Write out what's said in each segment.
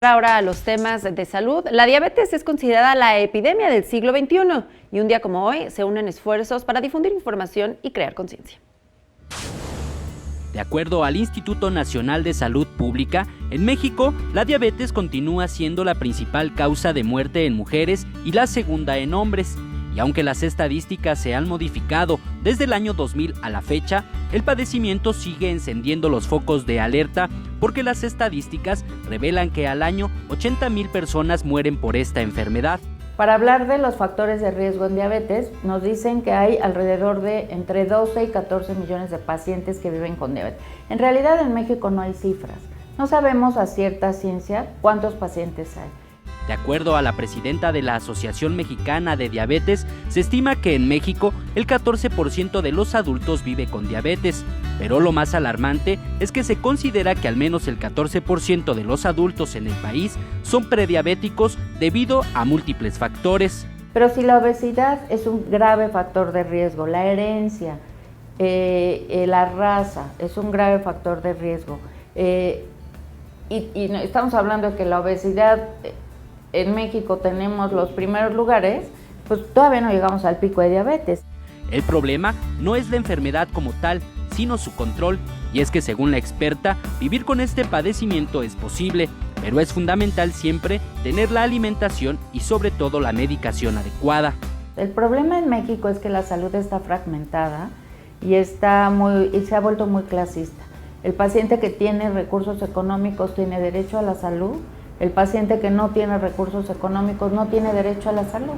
Ahora a los temas de salud. La diabetes es considerada la epidemia del siglo XXI y un día como hoy se unen esfuerzos para difundir información y crear conciencia. De acuerdo al Instituto Nacional de Salud Pública, en México, la diabetes continúa siendo la principal causa de muerte en mujeres y la segunda en hombres. Y aunque las estadísticas se han modificado desde el año 2000 a la fecha, el padecimiento sigue encendiendo los focos de alerta porque las estadísticas revelan que al año 80,000 personas mueren por esta enfermedad. Para hablar de los factores de riesgo en diabetes, nos dicen que hay alrededor de entre 12 y 14 millones de pacientes que viven con diabetes. En realidad en México no hay cifras. No sabemos a cierta ciencia cuántos pacientes hay. De acuerdo a la presidenta de la Asociación Mexicana de Diabetes, se estima que en México el 14% de los adultos vive con diabetes, pero lo más alarmante es que se considera que al menos el 14% de los adultos en el país son prediabéticos debido a múltiples factores. Pero si la obesidad es un grave factor de riesgo, la herencia, la raza es un grave factor de riesgo, y estamos hablando de que la obesidad en México tenemos los primeros lugares, pues todavía no llegamos al pico de diabetes. El problema no es la enfermedad como tal, sino su control, y es que según la experta, vivir con este padecimiento es posible, pero es fundamental siempre tener la alimentación y sobre todo la medicación adecuada. El problema en México es que la salud está fragmentada y se ha vuelto muy clasista. El paciente que tiene recursos económicos tiene derecho a la salud. El paciente que no tiene recursos económicos no tiene derecho a la salud.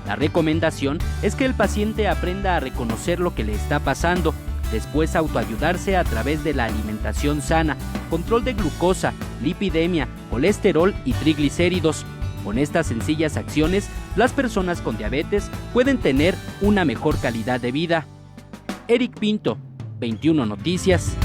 La recomendación es que el paciente aprenda a reconocer lo que le está pasando, después autoayudarse a través de la alimentación sana, control de glucosa, lipidemia, colesterol y triglicéridos. Con estas sencillas acciones, las personas con diabetes pueden tener una mejor calidad de vida. Eric Pinto, 21 Noticias.